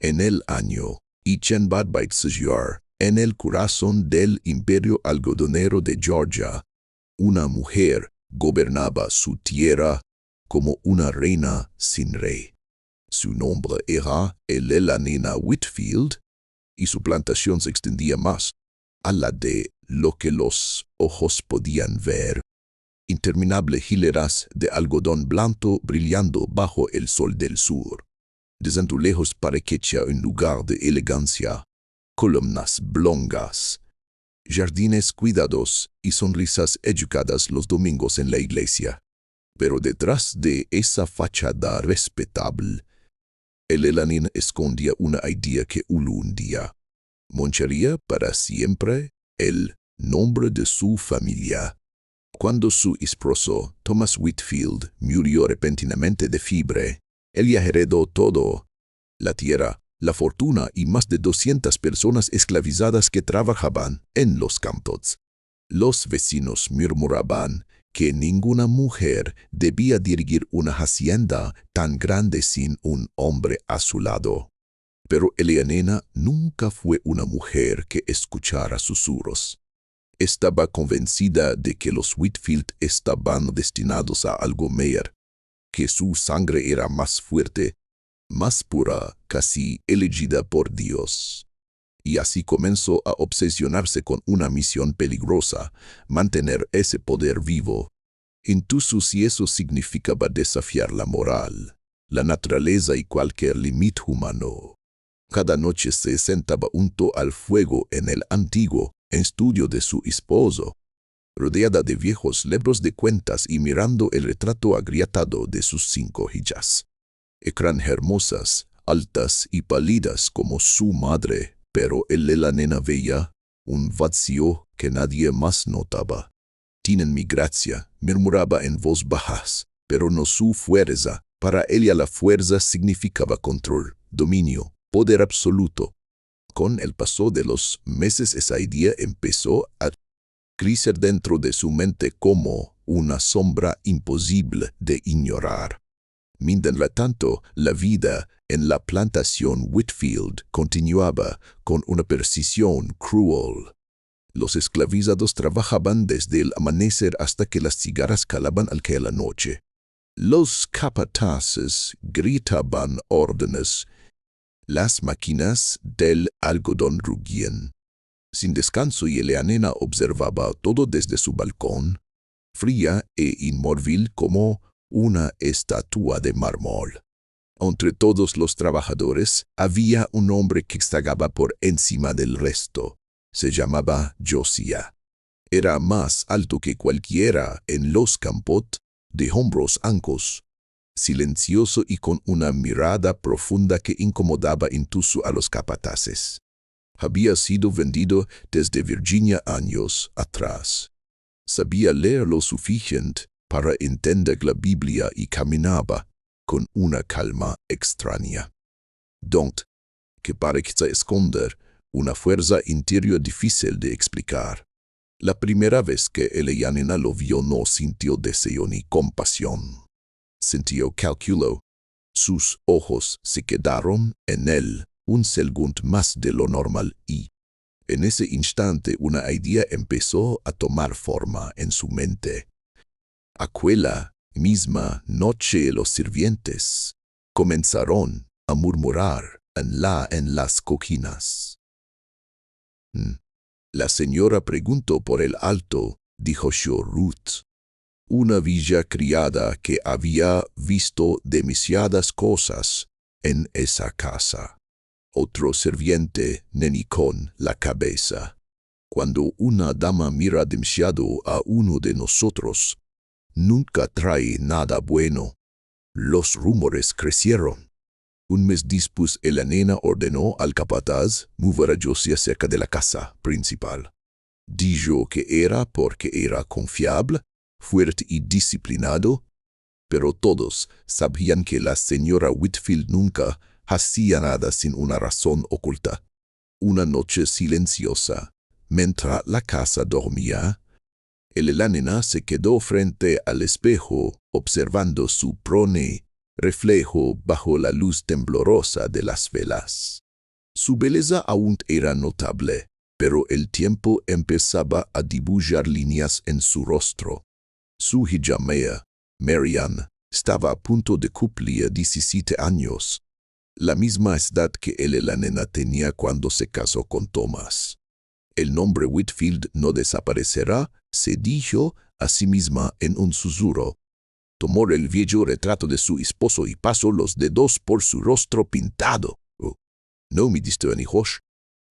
En el año Ichenbadbaitsyar, en el corazón del imperio algodonero de Georgia, una mujer gobernaba su tierra como una reina sin rey. Su nombre era Elenina Whitfield, y su plantación se extendía más allá de lo que los ojos podían ver. Interminables hileras de algodón blanco brillando bajo el sol del sur. Desde lejos parecía un lugar de elegancia, columnas oblongas, jardines cuidados y sonrisas educadas los domingos en la iglesia. Pero detrás de esa fachada respetable, el Elanin escondía una idea que un día mancharía para siempre el nombre de su familia. Cuando su esposo, Thomas Whitfield, murió repentinamente de fiebre, ella heredó todo: la tierra, la fortuna y más de 200 personas esclavizadas que trabajaban en los campos. Los vecinos murmuraban que ninguna mujer debía dirigir una hacienda tan grande sin un hombre a su lado. Pero Elenina nunca fue una mujer que escuchara susurros. Estaba convencida de que los Whitfield estaban destinados a algo mayor, que su sangre era más fuerte, más pura, casi elegida por Dios. Y así comenzó a obsesionarse con una misión peligrosa: mantener ese poder vivo. Incluso si eso significaba desafiar la moral, la naturaleza y cualquier límite humano. Cada noche se sentaba junto al fuego en el antiguo estudio de su esposo, rodeada de viejos libros de cuentas y mirando el retrato agrietado de sus 5 hijas. Eran hermosas, altas y pálidas como su madre, pero la nena veía un vacío que nadie más notaba. «Tienen mi gracia», murmuraba en voz baja, pero no su fuerza. Para ella la fuerza significaba control, dominio, poder absoluto. Con el paso de los meses esa idea empezó a crecer dentro de su mente como una sombra imposible de ignorar. Mientras tanto, la vida en la plantación Whitfield continuaba con una precisión cruel. Los esclavizados trabajaban desde el amanecer hasta que las cigarras calaban al caer la noche. Los capataces gritaban órdenes. Las máquinas del algodón rugían sin descanso y Elenina observaba todo desde su balcón, fría e inmóvil como una estatua de mármol. Entre todos los trabajadores había un hombre que estaba por encima del resto. Se llamaba Josiah. Era más alto que cualquiera en los campos, de hombros anchos, silencioso y con una mirada profunda que incomodaba incluso a los capataces. Había sido vendido desde Virginia años atrás. Sabía leer lo suficiente para entender la Biblia y caminaba con una calma extraña. Don't, que parecía esconder una fuerza interior difícil de explicar. La primera vez que Elenina lo vio no sintió deseo ni compasión. Sintió cálculo. Sus ojos se quedaron en él un segundo más de lo normal y, en ese instante, una idea empezó a tomar forma en su mente. Aquella misma noche los sirvientes comenzaron a murmurar en las cocinas. La señora preguntó por el alto, dijo Ruth, una vieja criada que había visto demasiadas cosas en esa casa. Otro sirviente nenicó la cabeza. Cuando una dama mira demasiado a uno de nosotros, nunca trae nada bueno. Los rumores crecieron. Un mes después, Elenina ordenó al capataz mover a Josiah cerca de la casa principal. Dijo que era porque era confiable, fuerte y disciplinado, pero todos sabían que la señora Whitfield nunca hacía nada sin una razón oculta. Una noche silenciosa, mientras la casa dormía, Elenina se quedó frente al espejo observando su prole reflejo bajo la luz temblorosa de las velas. Su belleza aún era notable, pero el tiempo empezaba a dibujar líneas en su rostro. Su hijamea, Marianne, estaba a punto de cumplir 17 años, la misma edad que la nena tenía cuando se casó con Thomas. El nombre Whitfield no desaparecerá, se dijo a sí misma en un susurro. Tomó el viejo retrato de su esposo y pasó los dedos por su rostro pintado. «Oh, no me diste hijos»,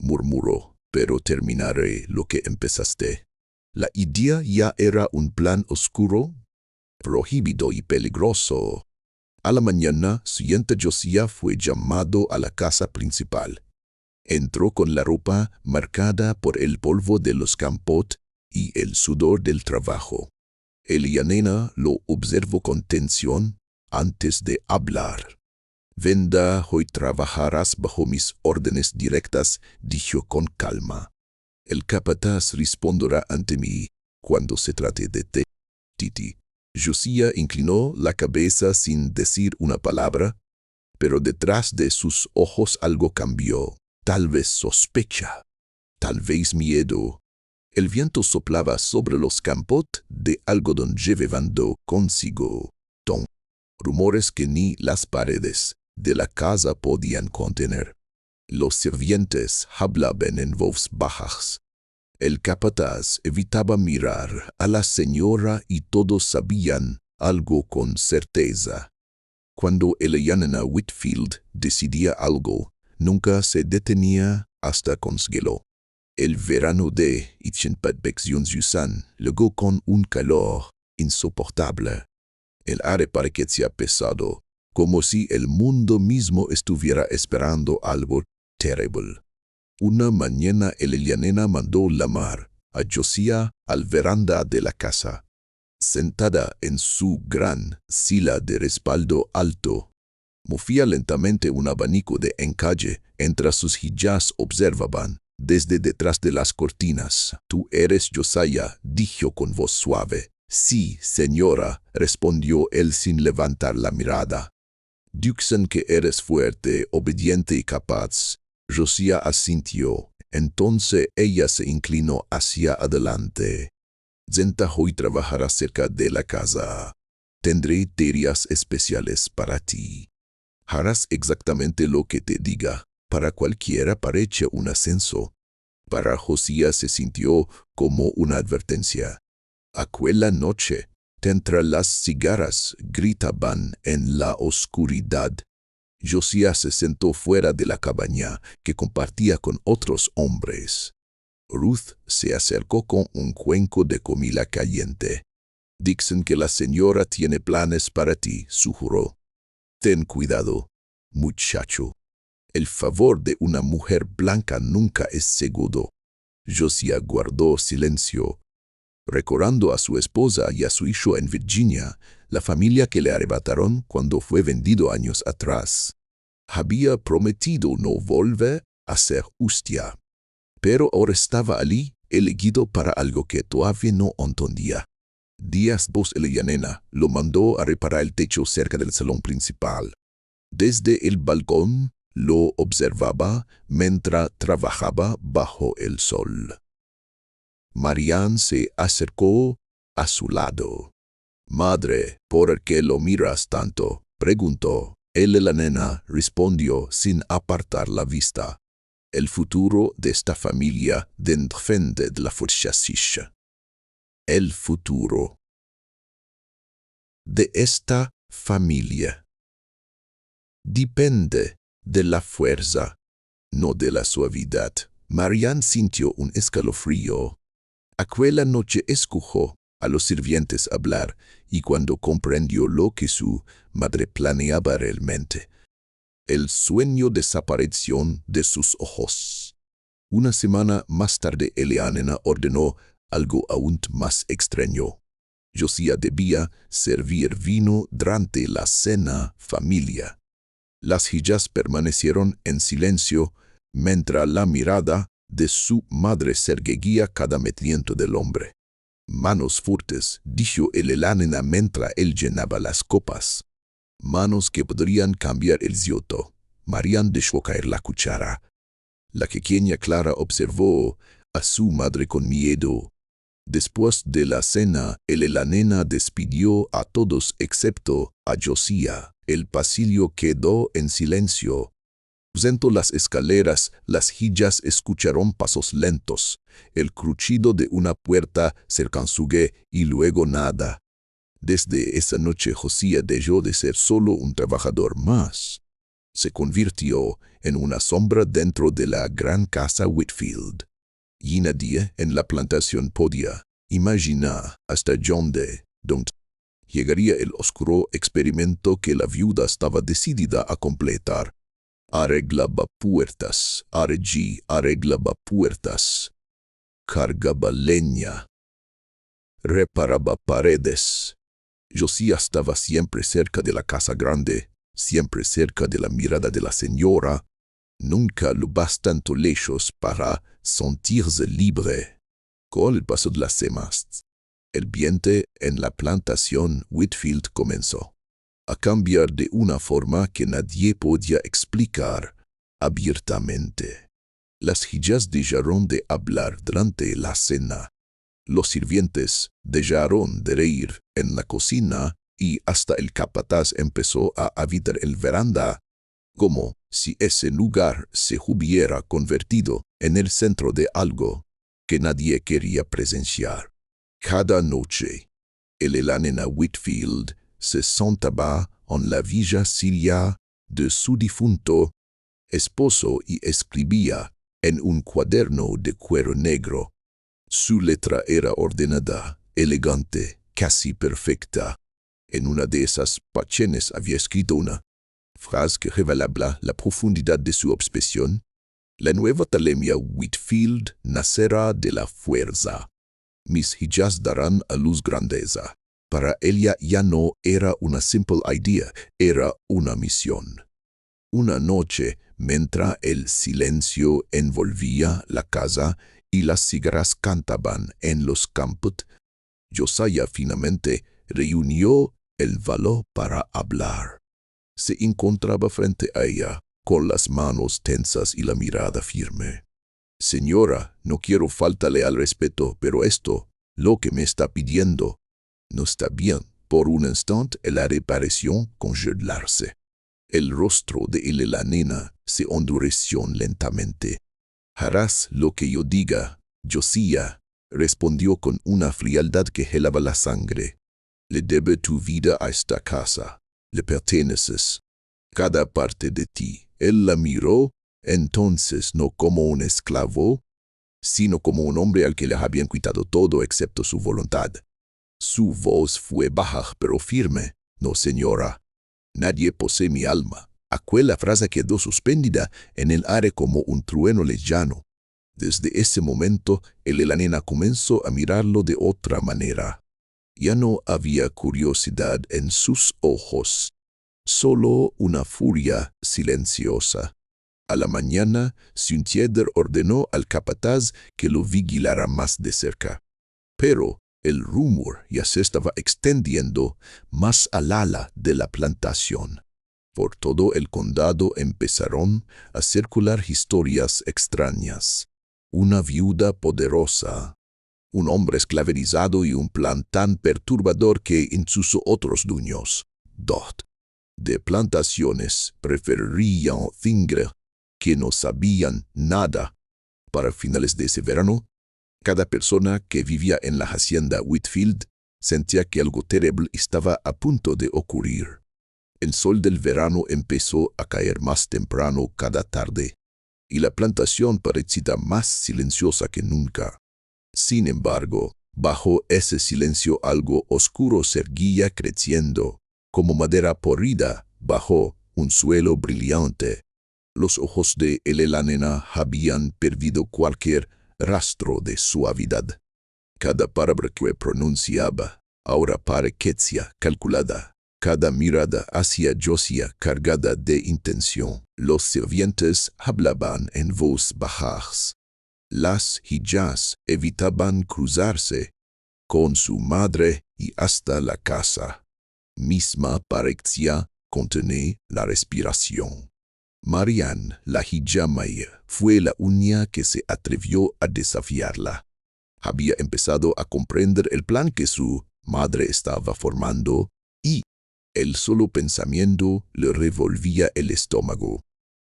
murmuró, «pero terminaré lo que empezaste». La idea ya era un plan oscuro, prohibido y peligroso. A la mañana siguiente Josiah fue llamado a la casa principal. Entró con la ropa marcada por el polvo de los campos y el sudor del trabajo. La nena lo observó con tensión antes de hablar. «Venda, hoy trabajarás bajo mis órdenes directas», dijo con calma. «El capataz responderá ante mí cuando se trate de ti, Titi». Josiah inclinó la cabeza sin decir una palabra, pero detrás de sus ojos algo cambió. Tal vez sospecha, tal vez miedo. El viento soplaba sobre los campos de algodón llevando consigo rumores que ni las paredes de la casa podían contener. Los sirvientes hablaban en voz bajas. El capataz evitaba mirar a la señora y todos sabían algo con certeza. Cuando Eliana Whitfield decidía algo, nunca se detenía hasta conseguirlo. El verano de Yusan llegó con un calor insoportable. El aire parecía pesado, como si el mundo mismo estuviera esperando algo terrible. Una mañana Eliana mandó llamar a Josiah al veranda de la casa. Sentada en su gran silla de respaldo alto, movía lentamente un abanico de encaje entre sus hijas observaban desde detrás de las cortinas. «¿Tú eres Josiah?», dijo con voz suave. «Sí, señora», respondió él sin levantar la mirada. «Dicen que eres fuerte, obediente y capaz». Josiah asintió. Entonces ella se inclinó hacia adelante. «Zenta hoy trabajará cerca de la casa. Tendré tareas especiales para ti. Harás exactamente lo que te diga». Para cualquiera parece un ascenso. Para Josiah se sintió como una advertencia. Aquella noche, entre las cigarras gritaban en la oscuridad. Josiah se sentó fuera de la cabaña que compartía con otros hombres. Ruth se acercó con un cuenco de comida caliente. «Dicen que la señora tiene planes para ti», susurró. «Ten cuidado, muchacho. El favor de una mujer blanca nunca es seguro». Josiah guardó silencio. Recordando a su esposa y a su hijo en Virginia, la familia que le arrebataron cuando fue vendido años atrás. Había prometido no volver a ser hostia, pero ahora estaba allí, elegido para algo que todavía no entendía. Días después Eliana lo mandó a reparar el techo cerca del salón principal. Desde el balcón lo observaba mientras trabajaba bajo el sol. Marianne se acercó a su lado. «Madre, ¿por qué lo miras tanto?», preguntó. La nena respondió sin apartar la vista. «El futuro de esta familia depende de la fuerza». El futuro de esta familia depende de la fuerza, no de la suavidad. Marianne sintió un escalofrío. Aquella noche escuchó a los sirvientes hablar y cuando comprendió lo que su madre planeaba realmente, el sueño desapareció de sus ojos. Una semana más tarde Eliana ordenó algo aún más extraño. Josiah debía servir vino durante la cena familiar. Las hijas permanecieron en silencio mientras la mirada de su madre se erguía cada movimiento del hombre. «Manos fuertes», dijo Eliana mientras él llenaba las copas. Manos que podrían cambiar el ziyoto. Marian dejó caer la cuchara. La pequeña Clara observó a su madre con miedo. Después de la cena, la nena despidió a todos excepto a Josiah. El pasillo quedó en silencio. Cruzando las escaleras, las hijas escucharon pasos lentos, el crujido de una puerta cercanzugue y luego nada. Desde esa noche Josiah dejó de ser solo un trabajador más. Se convirtió en una sombra dentro de la gran casa Whitfield. Y nadie en la plantación podía imaginar hasta dónde llegaría el oscuro experimento que la viuda estaba decidida a completar. Arreglaba puertas, arreglaba puertas, cargaba leña, reparaba paredes. Josiah estaba siempre cerca de la casa grande, siempre cerca de la mirada de la señora, nunca lo bastante lejos para sentirse libre. Con el paso de las semanas, el ambiente en la plantación Whitfield comenzó a cambiar de una forma que nadie podía explicar abiertamente. Las hijas dejaron de hablar durante la cena. Los sirvientes dejaron de reír en la cocina y hasta el capataz empezó a habitar el veranda, como si ese lugar se hubiera convertido en el centro de algo que nadie quería presenciar. Cada noche, la nena Whitfield se sentaba en la villa siria de su difunto esposo y escribía en un cuaderno de cuero negro. Su letra era ordenada, elegante, casi perfecta. En una de esas páginas había escrito una frase que revelaba la profundidad de su obsesión. La nueva Talemia Whitfield nacerá de la fuerza. Mis hijas darán a luz grandeza. Para ella ya no era una simple idea, era una misión. Una noche, mientras el silencio envolvía la casa y las cigarras cantaban en los campos, Josiah finalmente reunió el valor para hablar. Se encontraba frente a ella, con las manos tensas y la mirada firme. Señora, no quiero faltarle al respeto, pero esto, lo que me está pidiendo, no está bien. Por un instante el aire pareció congelarse. El rostro de la nena se endureció lentamente. Harás lo que yo diga, Josiah, respondió con una frialdad que helaba la sangre. Le debe tu vida a esta casa. Le perteneces. Cada parte de ti. Él la miró, entonces no como un esclavo, sino como un hombre al que le habían quitado todo excepto su voluntad. Su voz fue baja pero firme. No, señora. Nadie posee mi alma. Aquella frase quedó suspendida en el aire como un trueno lejano. Desde ese momento, la nena comenzó a mirarlo de otra manera. Ya no había curiosidad en sus ojos, solo una furia silenciosa. A la mañana, Sincheder ordenó al capataz que lo vigilara más de cerca. Pero el rumor ya se estaba extendiendo más al ala de la plantación. Por todo el condado empezaron a circular historias extrañas. Una viuda poderosa, un hombre esclavizado y un plan tan perturbador que incluso otros dueños de plantaciones preferirían fingir que no sabían nada. Para finales de ese verano, cada persona que vivía en la hacienda Whitfield sentía que algo terrible estaba a punto de ocurrir. El sol del verano empezó a caer más temprano cada tarde, y la plantación parecía más silenciosa que nunca. Sin embargo, bajo ese silencio algo oscuro seguía creciendo, como madera podrida bajo un suelo brillante. Los ojos de la nena habían perdido cualquier rastro de suavidad. Cada palabra que pronunciaba ahora parecía calculada. Cada mirada hacia Josiah cargada de intención. Los sirvientes hablaban en voz bajas. Las hijas evitaban cruzarse con su madre y hasta la casa misma parecía contener la respiración. Marianne, la hijamaya, fue la única que se atrevió a desafiarla. Había empezado a comprender el plan que su madre estaba formando y el solo pensamiento le revolvía el estómago.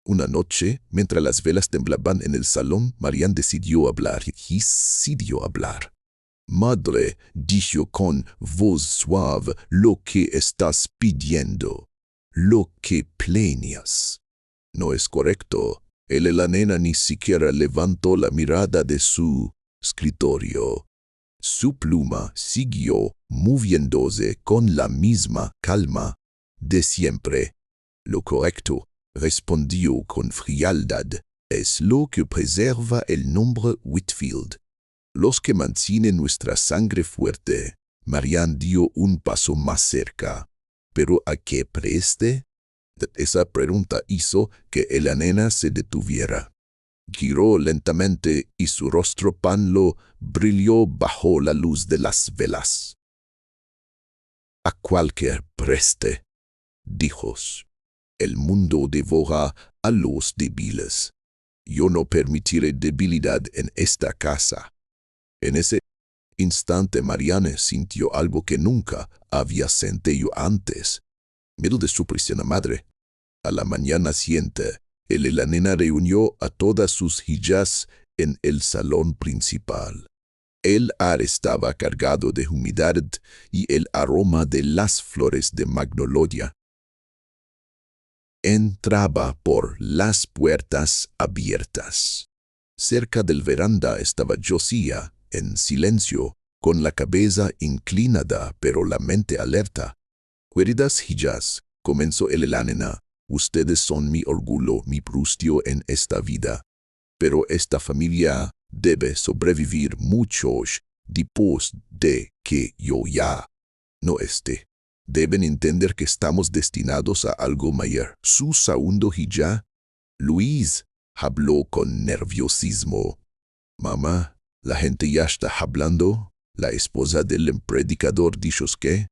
Una noche, mientras las velas temblaban en el salón, Marianne decidió hablar. Madre, dijo con voz suave, lo que estás pidiendo, lo que planeas. No es correcto. La nena ni siquiera levantó la mirada de su escritorio. Su pluma siguió moviéndose con la misma calma de siempre. Lo correcto, respondió con frialdad, es lo que preserva el nombre Whitfield. Los que mantienen nuestra sangre fuerte. Marianne dio un paso más cerca. ¿Pero a qué preste? Esa pregunta hizo que la nena se detuviera. Giró lentamente y su rostro pálido brilló bajo la luz de las velas. A cualquier preste, dijo. El mundo devora a los débiles. Yo no permitiré debilidad en esta casa. En ese instante Marianne sintió algo que nunca había sentido antes. Miedo de su prisiona madre. A la mañana siguiente, la nena reunió a todas sus hijas en el salón principal. El aire estaba cargado de humedad y el aroma de las flores de magnolia entraba por las puertas abiertas. Cerca del veranda estaba Josiah, en silencio, con la cabeza inclinada pero la mente alerta. Queridas hijas, comenzó la nena, ustedes son mi orgullo, mi prestigio en esta vida. Pero esta familia debe sobrevivir muchos después de que yo ya no esté. Deben entender que estamos destinados a algo mayor. Su segundo hija, Louise, habló con nerviosismo. Mamá, la gente ya está hablando. La esposa del predicador dijo que...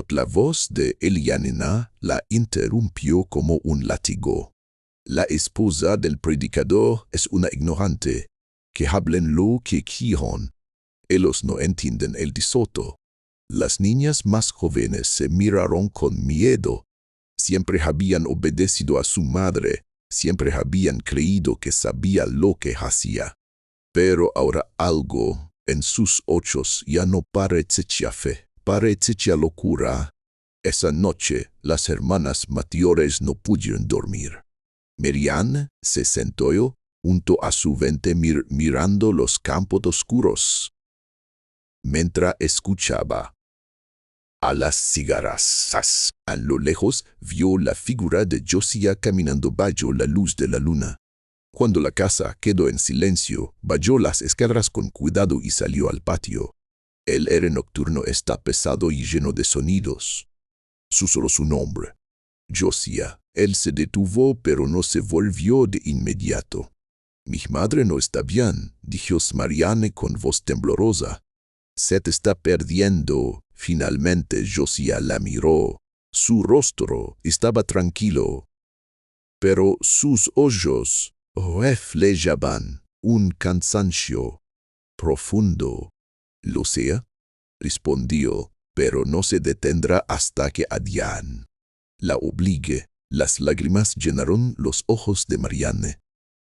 La voz de Elianina la interrumpió como un látigo. La esposa del predicador es una ignorante. Que hablen lo que quieran. Ellos no entienden el desoto. Las niñas más jóvenes se miraron con miedo. Siempre habían obedecido a su madre. Siempre habían creído que sabía lo que hacía. Pero ahora algo en sus ojos ya no parece fe. Parece locura. Esa noche las hermanas mayores no pudieron dormir. Marianne se sentó junto a su vente mirando los campos oscuros. Mientras escuchaba a las cigarras, a lo lejos vio la figura de Josiah caminando bajo la luz de la luna. Cuando la casa quedó en silencio, bajó las escaleras con cuidado y salió al patio. El aire nocturno está pesado y lleno de sonidos. Susurró su nombre. Josiah. Él se detuvo, pero no se volvió de inmediato. Mi madre no está bien, dijo Marianne con voz temblorosa. Se te está perdiendo. Finalmente Josiah la miró. Su rostro estaba tranquilo, pero sus ojos reflejaban un cansancio profundo. Lo sé, respondió, pero no se detendrá hasta que Adrián la obligue. Las lágrimas llenaron los ojos de Marianne.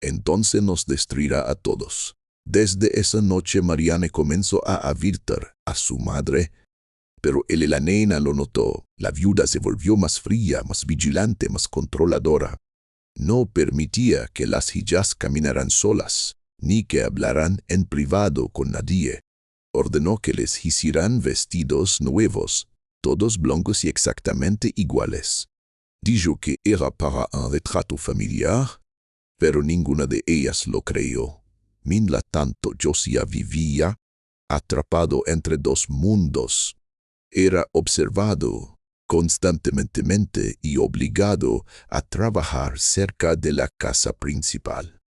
Entonces nos destruirá a todos. Desde esa noche Marianne comenzó a advertir a su madre, pero la nena lo notó. La viuda se volvió más fría, más vigilante, más controladora. No permitía que las hijas caminaran solas, ni que hablaran en privado con nadie. Ordenó que les hicieran vestidos nuevos, todos blancos y exactamente iguales. Dijo que era para un retrato familiar, pero ninguna de ellas lo creyó. Mientras tanto Josiah vivía atrapado entre dos mundos. Era observado constantemente y obligado a trabajar cerca de la casa principal.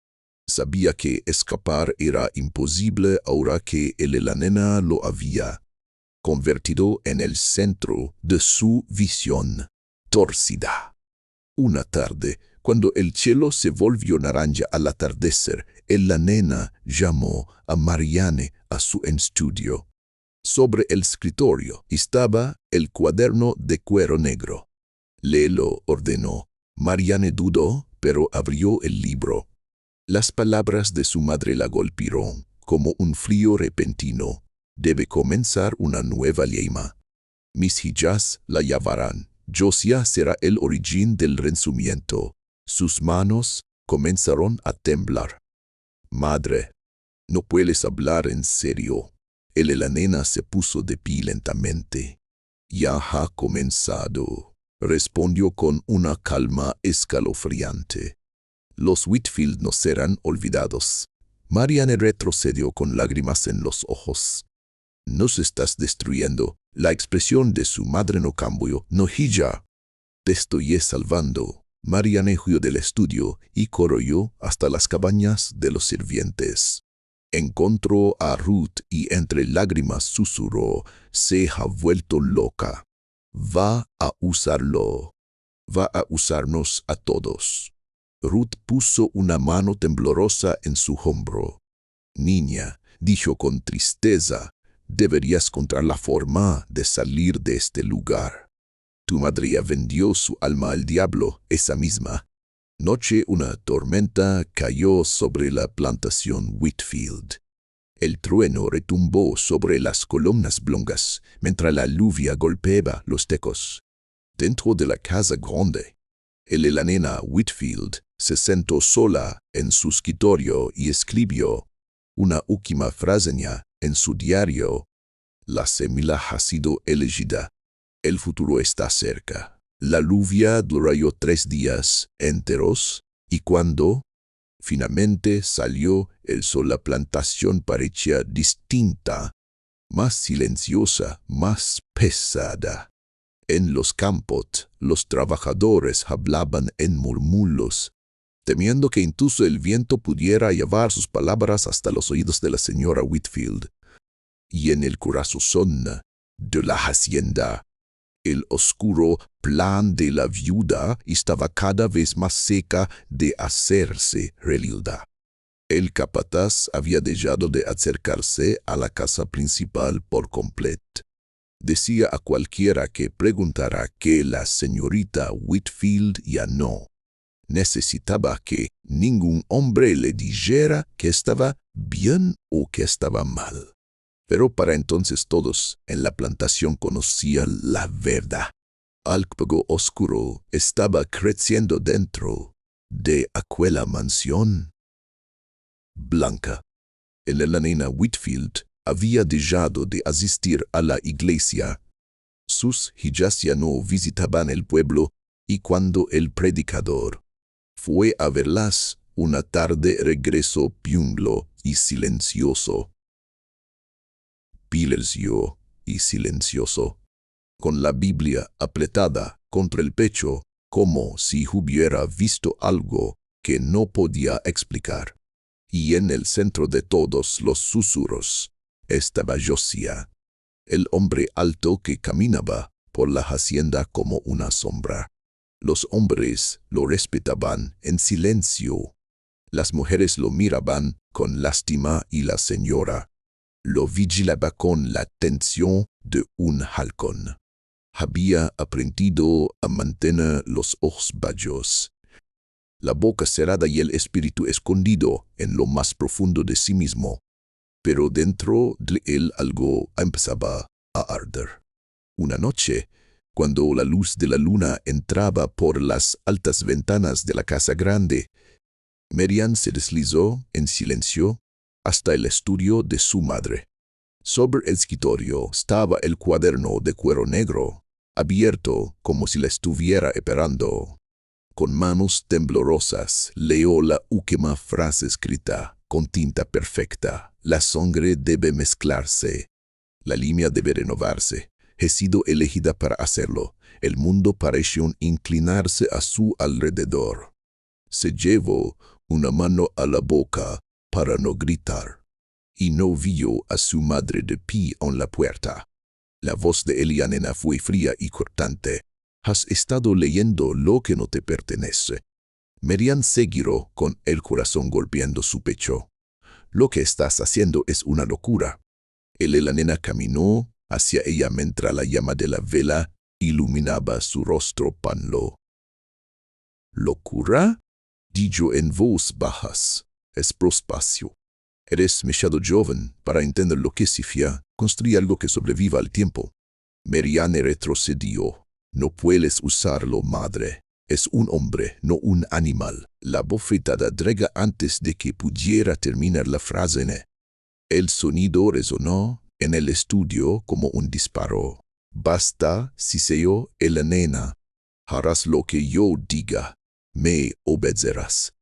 Sabía que escapar era imposible ahora que la nena lo había convertido en el centro de su visión. torcida. Una tarde, cuando el cielo se volvió naranja al atardecer, la nena llamó a Marianne a su estudio. Sobre el escritorio estaba el cuaderno de cuero negro. Léelo, ordenó. Marianne dudó, pero abrió el libro. Las palabras de su madre la golpearon como un frío repentino. Debe comenzar una nueva llama. Mis hijas la llevarán. Josiah será el origen del renacimiento. Sus manos comenzaron a temblar. Madre, no puedes hablar en serio. La nena se puso de pie lentamente. Ya ha comenzado, respondió con una calma escalofriante. Los Whitfield no serán olvidados. Marianne retrocedió con lágrimas en los ojos. Nos estás destruyendo. La expresión de su madre no cambió. No, hija. Te estoy salvando. Marianne huyó del estudio y corrió hasta las cabañas de los sirvientes. Encontró a Ruth y entre lágrimas susurró: se ha vuelto loca. Va a usarlo. Va a usarnos a todos. Ruth puso una mano temblorosa en su hombro. Niña, dijo con tristeza, deberías encontrar la forma de salir de este lugar. Tu madre vendió su alma al diablo esa misma noche. Una tormenta cayó sobre la plantación Whitfield. El trueno retumbó sobre las columnas blancas mientras la lluvia golpeaba los techos. Dentro de la casa grande, la nena Whitfield se sentó sola en su escritorio y escribió una última frase en su diario: la semilla ha sido elegida. El futuro está cerca. La lluvia duró 3 días enteros y cuando finalmente salió el sol, la plantación parecía distinta, más silenciosa, más pesada. En los campos, los trabajadores hablaban en murmullos, temiendo que incluso el viento pudiera llevar sus palabras hasta los oídos de la señora Whitfield. Y en el corazón de la hacienda, el oscuro plan de la viuda estaba cada vez más cerca de hacerse realidad. El capataz había dejado de acercarse a la casa principal por completo. Decía a cualquiera que preguntara que la señorita Whitfield ya no necesitaba que ningún hombre le dijera que estaba bien o que estaba mal. Pero para entonces todos en la plantación conocían la verdad. Algo oscuro estaba creciendo dentro de aquella mansión blanca. La nena Whitfield había dejado de asistir a la iglesia. Sus hijas ya no visitaban el pueblo y cuando el predicador fue a verlas una tarde regresó piunglo y silencioso. Silencio y silencioso, con la Biblia apretada contra el pecho, como si hubiera visto algo que no podía explicar. Y en el centro de todos los susurros estaba Josiah, el hombre alto que caminaba por la hacienda como una sombra. Los hombres lo respetaban en silencio. Las mujeres lo miraban con lástima y la señora lo vigilaba con la atención de un halcón. Había aprendido a mantener los ojos bajos, la boca cerrada y el espíritu escondido en lo más profundo de sí mismo. Pero dentro de él algo empezaba a arder. Una noche, cuando la luz de la luna entraba por las altas ventanas de la casa grande, Marianne se deslizó en silencio hasta el estudio de su madre. Sobre el escritorio estaba el cuaderno de cuero negro, abierto como si la estuviera esperando. Con manos temblorosas leyó la última frase escrita con tinta perfecta: la sangre debe mezclarse, la línea debe renovarse. He sido elegida para hacerlo. El mundo pareció inclinarse a su alrededor. Se llevó una mano a la boca para no gritar, y no vio a su madre de pie en la puerta. La voz de la nena fue fría y cortante. Has estado leyendo lo que no te pertenece. Merian se giró con el corazón golpeando su pecho. Lo que estás haciendo es una locura. La nena caminó hacia ella mientras la llama de la vela iluminaba su rostro pálido. ¿Locura? Dijo en voz bajas. Es prospacio. Eres demasiado joven para entender lo que significa construir algo que sobreviva al tiempo. Marianne retrocedió. No puedes usarlo, madre. Es un hombre, no un animal. La bofetada drega antes de que pudiera terminar la frase. El sonido resonó en el estudio como un disparo. Basta, siseó la nena. Harás lo que yo diga. Me obedecerás.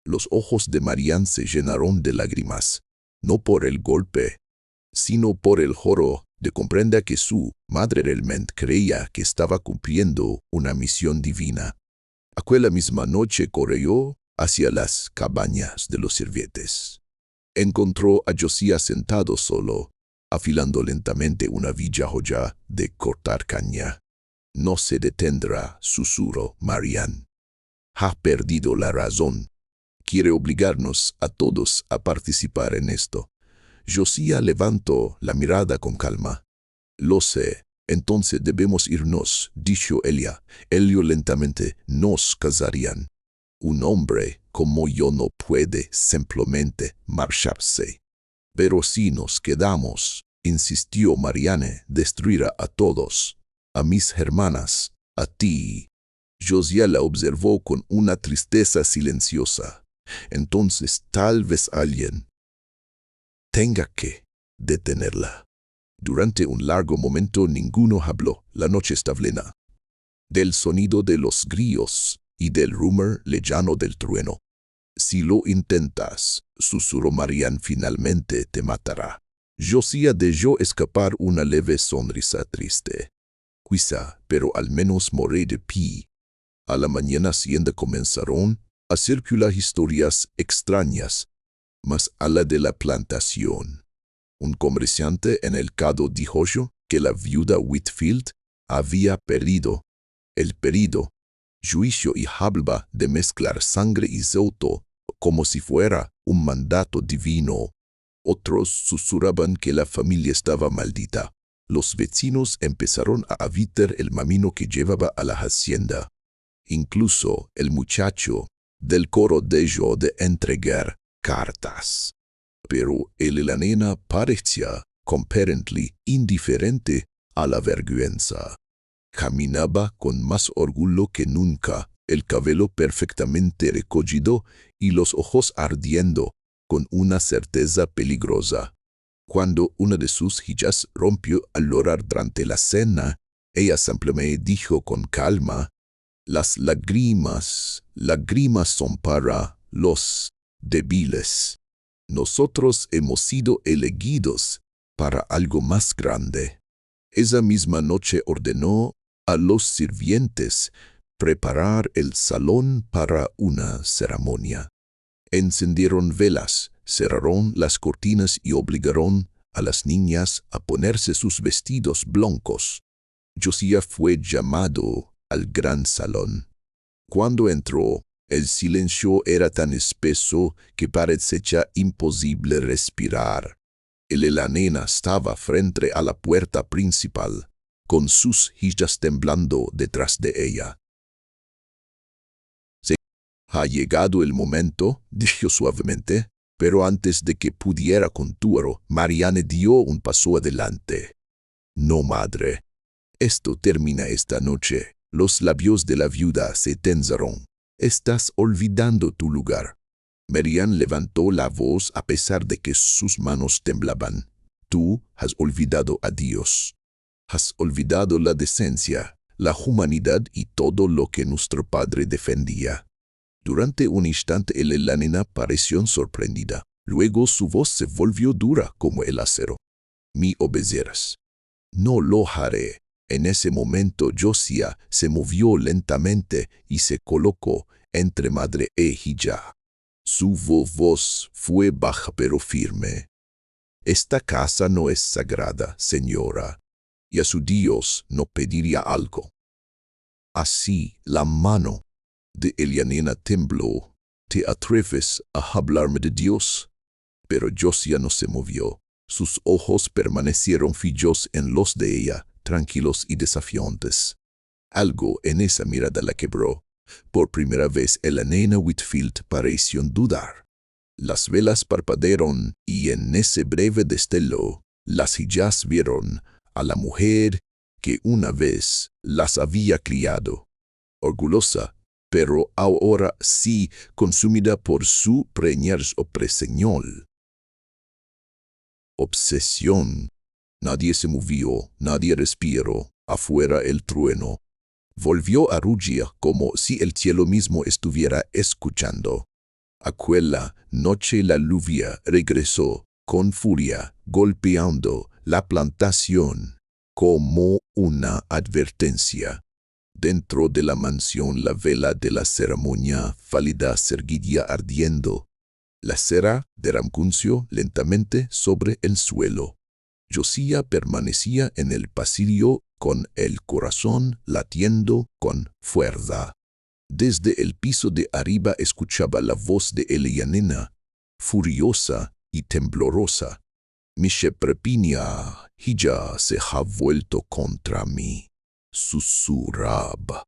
Los ojos de Marianne se llenaron de lágrimas, no por el golpe, sino por el horror de comprender que su madre realmente creía que estaba cumpliendo una misión divina. Aquella misma noche corrió hacia las cabañas de los sirvientes. Encontró a Josiah sentado solo, afilando lentamente una vieja joya de cortar caña. No se detendrá, susurró Marianne. Ha perdido la razón. Quiere obligarnos a todos a participar en esto. Josiah levantó la mirada con calma. Lo sé, entonces debemos irnos, dijo ella. Ellos lentamente nos casarían. Un hombre como yo no puede simplemente marcharse. Pero si nos quedamos, insistió Marianne, destruirá a todos, a mis hermanas, a ti. Josiah la observó con una tristeza silenciosa. Entonces tal vez alguien tenga que detenerla. Durante un largo momento ninguno habló. La noche estaba llena del sonido de los grillos y del rumor lejano del trueno. Si lo intentas, susurró Marianne, finalmente te matará. Josiah dejó escapar una leve sonrisa triste. Quizá, pero al menos moriré de pie. A la mañana siguiente comenzaron a circular historias extrañas, más a la de la plantación. Un comerciante en el Cado dijo que la viuda Whitfield había perdido el juicio y hablaba de mezclar sangre y zoto como si fuera un mandato divino. Otros susurraban que la familia estaba maldita. Los vecinos empezaron a evitar el camino que llevaba a la hacienda. Incluso el muchacho del coro dejó de entregar cartas. Pero la nena parecía completamente indiferente a la vergüenza. Caminaba con más orgullo que nunca, el cabello perfectamente recogido y los ojos ardiendo con una certeza peligrosa. Cuando una de sus hijas rompió a llorar durante la cena, ella simplemente dijo con calma: las lágrimas son para los débiles. Nosotros hemos sido elegidos para algo más grande. Esa misma noche ordenó a los sirvientes preparar el salón para una ceremonia. Encendieron velas, cerraron las cortinas y obligaron a las niñas a ponerse sus vestidos blancos. Josiah fue llamado al gran salón. Cuando entró, el silencio era tan espeso que parecía imposible respirar. La nena estaba frente a la puerta principal, con sus hijas temblando detrás de ella. Ha llegado el momento, dijo suavemente, pero antes de que pudiera continuar, Marianne dio un paso adelante. No, madre. Esto termina esta noche. Los labios de la viuda se tensaron. Estás olvidando tu lugar. Marianne levantó la voz a pesar de que sus manos temblaban. Tú has olvidado a Dios. Has olvidado la decencia, la humanidad y todo lo que nuestro padre defendía. Durante un instante la nena pareció sorprendida. Luego su voz se volvió dura como el acero. Me obedecerás. No lo haré. En ese momento Josiah se movió lentamente y se colocó entre madre e hija. Su voz fue baja pero firme. Esta casa no es sagrada, señora, y a su Dios no pediría algo. Así la mano de Elianena tembló. ¿Te atreves a hablarme de Dios? Pero Josiah no se movió. Sus ojos permanecieron fijos en los de ella, tranquilos y desafiantes. Algo en esa mirada la quebró. Por primera vez Elianena Whitfield pareció dudar. Las velas parpadearon y en ese breve destello las hijas vieron a la mujer que una vez las había criado. Orgullosa, pero ahora sí consumida por su preñez opresión. Obsesión. Nadie se movió, nadie respiró. Afuera el trueno volvió a rugir como si el cielo mismo estuviera escuchando. Aquella noche la lluvia regresó con furia, golpeando la plantación como una advertencia. Dentro de la mansión la vela de la ceremonia fálida seguía ardiendo. La cera derramóse lentamente sobre el suelo. Josiah permanecía en el pasillo con el corazón latiendo con fuerza. Desde el piso de arriba escuchaba la voz de Elianena, furiosa y temblorosa. Mi sheprepinia, ella se ha vuelto contra mí, susurraba.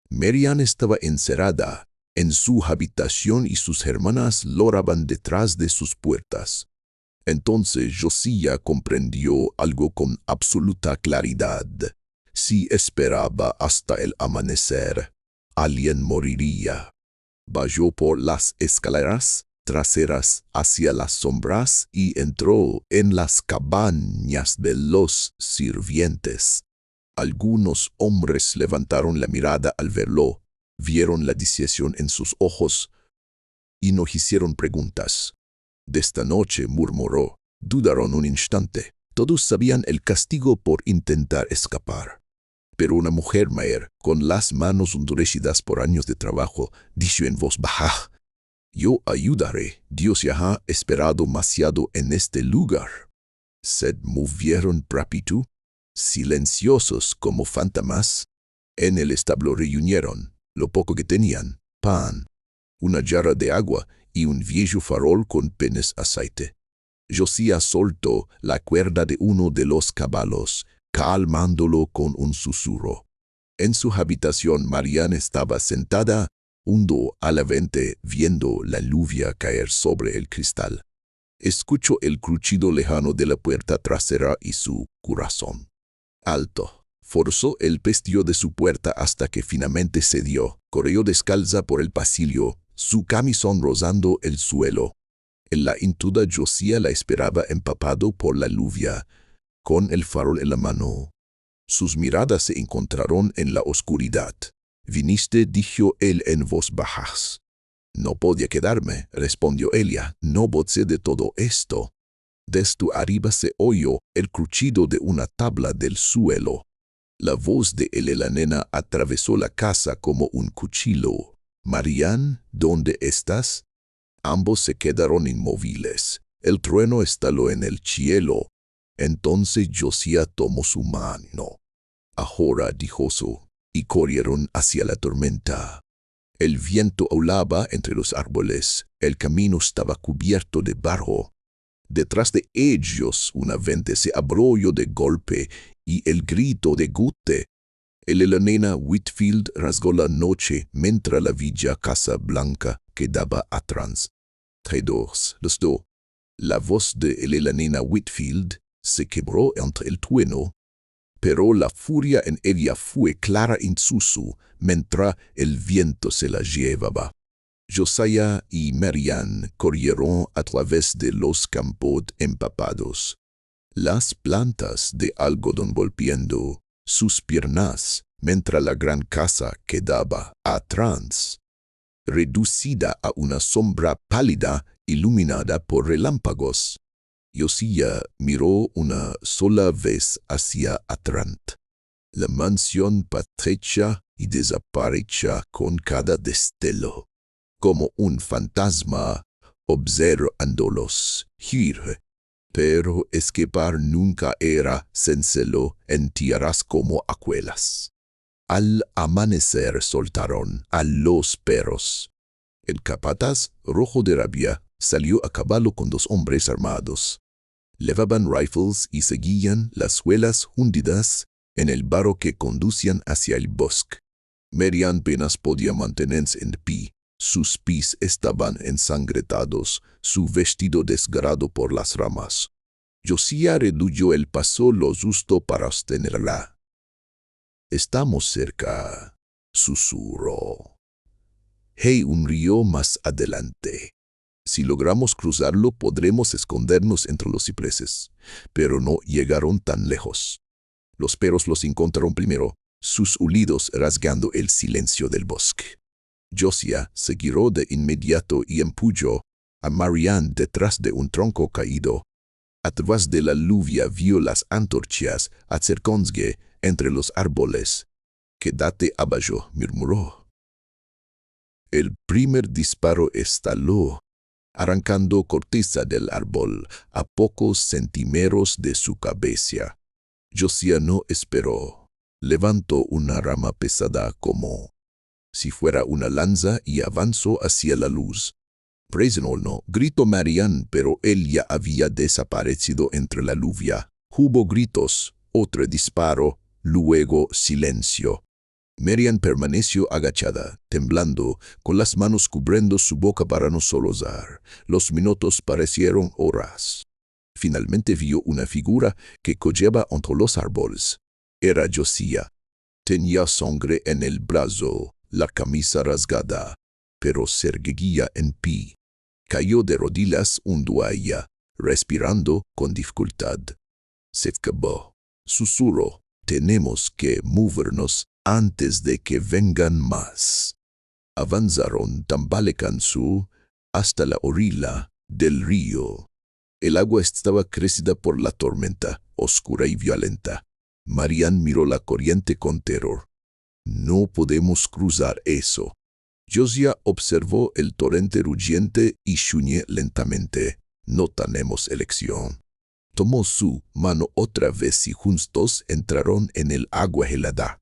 Marian estaba encerrada en su habitación y sus hermanas loraban detrás de sus puertas. Entonces Josiah comprendió algo con absoluta claridad. Si esperaba hasta el amanecer, alguien moriría. Bajó por las escaleras traseras hacia las sombras y entró en las cabañas de los sirvientes. Algunos hombres levantaron la mirada al verlo, vieron la decisión en sus ojos y no hicieron preguntas. De esta noche, murmuró, dudaron un instante. Todos sabían el castigo por intentar escapar. Pero una mujer mayor, con las manos endurecidas por años de trabajo, dijo en voz baja, yo ayudaré, Dios ya ha esperado demasiado en este lugar. Se movieron rápido, silenciosos como fantasmas. En el establo reunieron lo poco que tenían, pan, una jarra de agua y un viejo farol con penes aceite. Josiah soltó la cuerda de uno de los caballos, calmándolo con un susurro. En su habitación Marian estaba sentada, hundo a la vente, viendo la lluvia caer sobre el cristal. Escuchó el crujido lejano de la puerta trasera y su corazón alto. Forzó el pestillo de su puerta hasta que finalmente cedió. Corrió descalza por el pasillo, su camisón rozando el suelo. En la intuda Josiah la esperaba empapado por la lluvia, con el farol en la mano. Sus miradas se encontraron en la oscuridad. «Viniste», dijo él en voz baja. «No podía quedarme», respondió ella. «No gocé de todo esto». Desde arriba se oyó el crujido de una tabla del suelo. La voz de Elianena atravesó la casa como un cuchillo. «Marian, ¿dónde estás?» Ambos se quedaron inmóviles. El trueno estaló en el cielo. Entonces Josiah tomó su mano. «Ahora», dijo, y corrieron hacia la tormenta. El viento aulaba entre los árboles. El camino estaba cubierto de barro. Detrás de ellos una vente se abrió de golpe y el grito de Gute. Elianena Whitfield rasgó la noche mientras la villa Casa Blanca quedaba atrás. Traidores, los dos. La voz de Elianena Whitfield se quebró entre el trueno, pero la furia en ella fue clara en susurro mientras el viento se la llevaba. Josiah y Marian corrieron a través de los campos empapados. Las plantas de algodón golpeando sus piernas mientras la gran casa quedaba atrás, reducida a una sombra pálida iluminada por relámpagos. Josiah miró una sola vez hacia atrás. La mansión patrecha y desaparecha con cada destello. Como un fantasma, observándolos gir. Pero escapar nunca era sencillo en tierras como aquellas. Al amanecer soltaron a los perros. El capataz, rojo de rabia, salió a caballo con 2 hombres armados. Llevaban rifles y seguían las suelas hundidas en el barro que conducían hacia el bosque. Marian apenas podía mantenerse en pie. Sus pies estaban ensangrentados, su vestido desgarrado por las ramas. Josiah redujo el paso lo justo para sostenerla. «Estamos cerca», susurró. «Hay un río más adelante. Si logramos cruzarlo, podremos escondernos entre los cipreses». Pero no llegaron tan lejos. Los perros los encontraron primero, sus ulidos rasgando el silencio del bosque. Josiah se giró de inmediato y empujó a Marian detrás de un tronco caído. A través de la lluvia vio las antorchas acercándose entre los árboles. «Quédate abajo», murmuró. El primer disparo estalló, arrancando corteza del árbol a pocos centímetros de su cabeza. Josiah no esperó. Levantó una rama pesada como si fuera una lanza y avanzó hacia la luz. «Preso, gritó Marian, pero él ya había desaparecido entre la lluvia. Hubo gritos, otro disparo, luego silencio. Marian permaneció agachada, temblando, con las manos cubriendo su boca para no sollozar. Los minutos parecieron horas. Finalmente vio una figura que cojeaba entre los árboles. Era Josiah. Tenía sangre en el brazo, la camisa rasgada, pero se erguía en pie. Cayó de rodillas junto a ella, respirando con dificultad. «Se acabó», susurró. «Tenemos que movernos antes de que vengan más». Avanzaron tambalecando hasta la orilla del río. El agua estaba crecida por la tormenta, oscura y violenta. Marian miró la corriente con terror. «No podemos cruzar eso». Josiah observó el torrente rugiente y chuñó lentamente. «No tenemos elección». Tomó su mano otra vez y juntos entraron en el agua helada.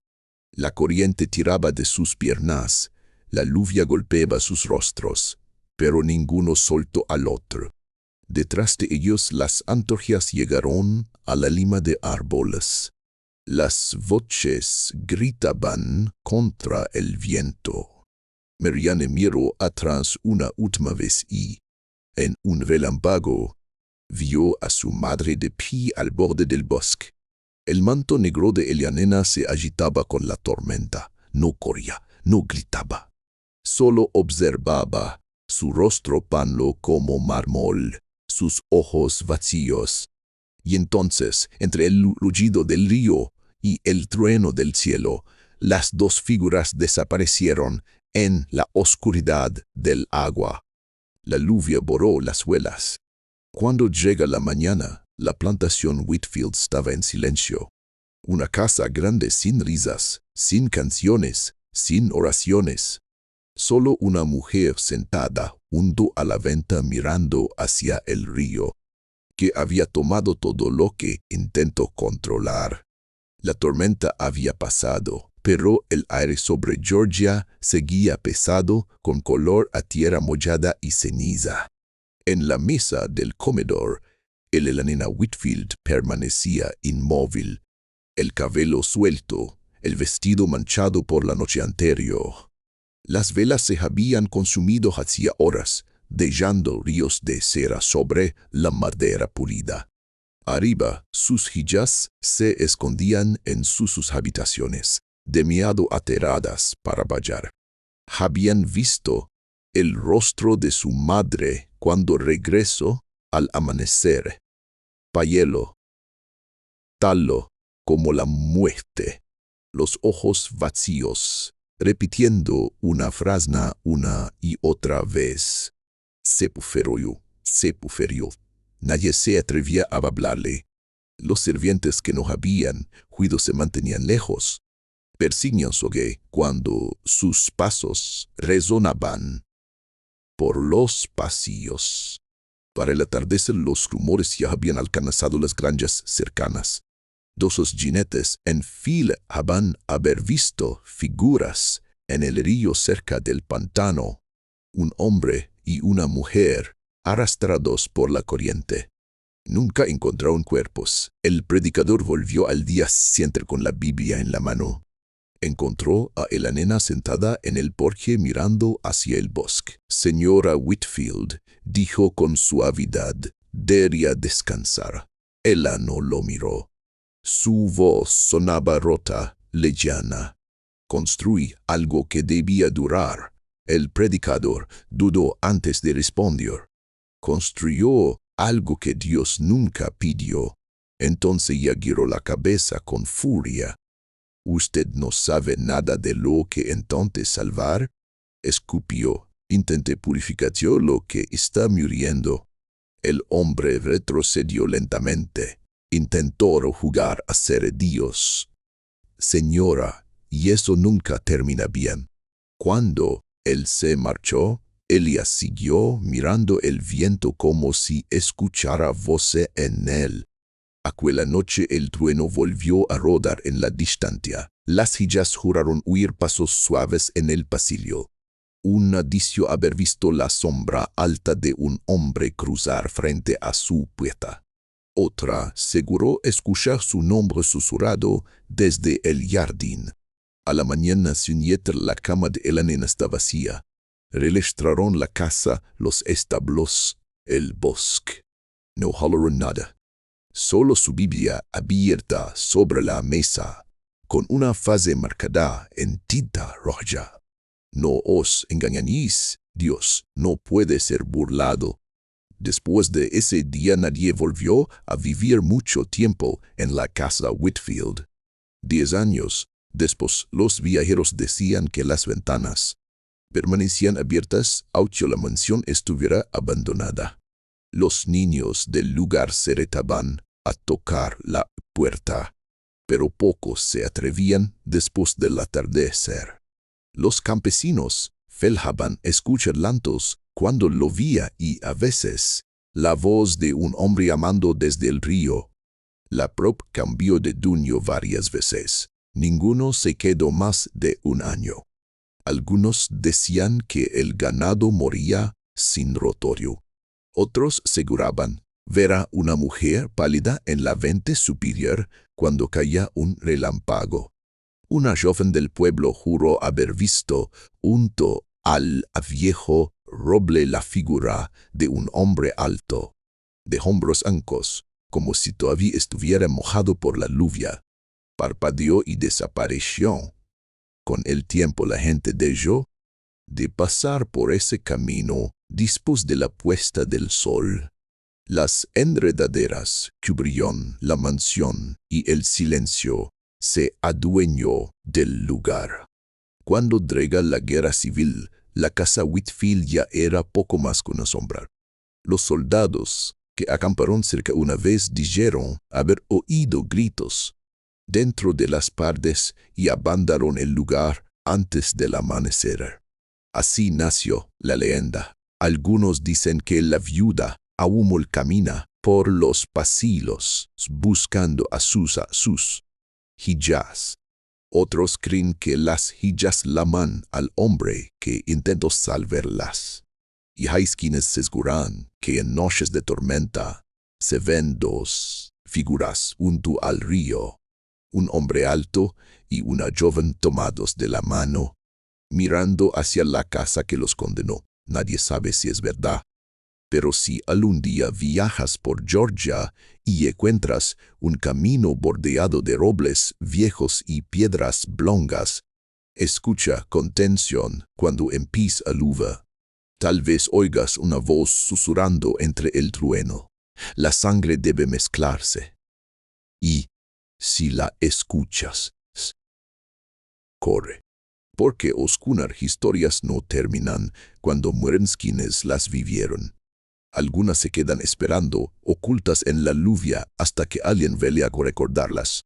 La corriente tiraba de sus piernas, la lluvia golpeaba sus rostros, pero ninguno soltó al otro. Detrás de ellos las antorchas llegaron a la lima de árboles. Las voces gritaban contra el viento. Marian miró atrás una última vez y, en un relámpago, vio a su madre de pie al borde del bosque. El manto negro de Elianena se agitaba con la tormenta. No corría, no gritaba. Solo observaba, su rostro pálido como mármol, sus ojos vacíos. Y entonces, entre el rugido del río y el trueno del cielo, las 2 figuras desaparecieron en la oscuridad del agua. La lluvia borró las huellas. Cuando llega la mañana, la plantación Whitfield estaba en silencio. Una casa grande sin risas, sin canciones, sin oraciones. Solo una mujer sentada junto a la venta mirando hacia el río, que había tomado todo lo que intentó controlar. La tormenta había pasado, pero el aire sobre Georgia seguía pesado con color a tierra mojada y ceniza. En la mesa del comedor, la nena Whitfield permanecía inmóvil, el cabello suelto, el vestido manchado por la noche anterior. Las velas se habían consumido hacía horas, dejando ríos de cera sobre la madera pulida. Arriba, sus hijas se escondían en sus habitaciones, demasiado ateradas para bailar. Habían visto el rostro de su madre cuando regresó al amanecer. Pálido, talo como la muerte, los ojos vacíos, repitiendo una frase una y otra vez. Sepulcro. Nadie se atrevía a hablarle. Los sirvientes que no habían cuidado se mantenían lejos. Persíguianse cuando sus pasos resonaban por los pasillos. Para el atardecer los rumores ya habían alcanzado las granjas cercanas. Dos jinetes en fila habían haber visto figuras en el río cerca del pantano, un hombre y una mujer arrastrados por la corriente. Nunca encontraron cuerpos. El predicador volvió al día siguiente con la Biblia en la mano. Encontró a la nena sentada en el porche mirando hacia el bosque. Señora Whitfield, dijo con suavidad, debería descansar. Ella no lo miró. Su voz sonaba rota, lejana. Construí algo que debía durar. El predicador dudó antes de responder. Construyó algo que Dios nunca pidió. Entonces ya giró la cabeza con furia. «¿Usted no sabe nada de lo que intente salvar?» Escupió. «Intente purificar lo que está muriendo». El hombre retrocedió lentamente. Intentó jugar a ser Dios. «Señora, y eso nunca termina bien». Cuando él se marchó, ella siguió mirando el viento como si escuchara voces en él. Aquella noche el trueno volvió a rodar en la distancia. Las sillas juraron oír pasos suaves en el pasillo. Una dijo haber visto la sombra alta de un hombre cruzar frente a su puerta. Otra aseguró escuchar su nombre susurrado desde el jardín. A la mañana siguiente la cama de la nena estaba vacía. Registraron la casa, los establos, el bosque. No hallaron nada. Solo su Biblia abierta sobre la mesa, con una frase marcada en tinta roja. «No os engañéis, Dios no puede ser burlado». Después de ese día nadie volvió a vivir mucho tiempo en la casa Whitfield. 10 años después los viajeros decían que las ventanas permanecían abiertas aunque la mansión estuviera abandonada. Los niños del lugar se retaban a tocar la puerta, pero pocos se atrevían después del atardecer. Los campesinos feljaban escuchar lantos cuando llovía y a veces la voz de un hombre llamando desde el río. La prop cambió de dueño varias veces. Ninguno se quedó más de un año. Algunos decían que el ganado moría sin rotorio. Otros aseguraban ver a una mujer pálida en la vente superior cuando caía un relámpago. Una joven del pueblo juró haber visto, junto al viejo roble, la figura de un hombre alto, de hombros ancos, como si todavía estuviera mojado por la lluvia. Parpadeó y desapareció. Con el tiempo la gente dejó de pasar por ese camino después de la puesta del sol. Las enredaderas cubrieron la mansión y el silencio se adueñó del lugar. Cuando llegó la guerra civil, la casa Whitfield ya era poco más que una sombra. Los soldados que acamparon cerca una vez dijeron haber oído gritos dentro de las paredes y abandonaron el lugar antes del amanecer. Así nació la leyenda. Algunos dicen que la viuda aún camina por los pasillos buscando a sus hijas. Otros creen que las hijas llaman al hombre que intentó salvarlas. Y hay quienes aseguran que en noches de tormenta se ven dos figuras junto al río, un hombre alto y una joven tomados de la mano, mirando hacia la casa que los condenó. Nadie sabe si es verdad. Pero si algún día viajas por Georgia y encuentras un camino bordeado de robles viejos y piedras blancas, escucha con atención cuando empieza a llover. Tal vez oigas una voz susurrando entre el trueno. La sangre debe mezclarse. Y, si la escuchas, corre. Porque oscuras historias no terminan cuando mueren quienes las vivieron. Algunas se quedan esperando, ocultas en la lluvia, hasta que alguien vele a recordarlas.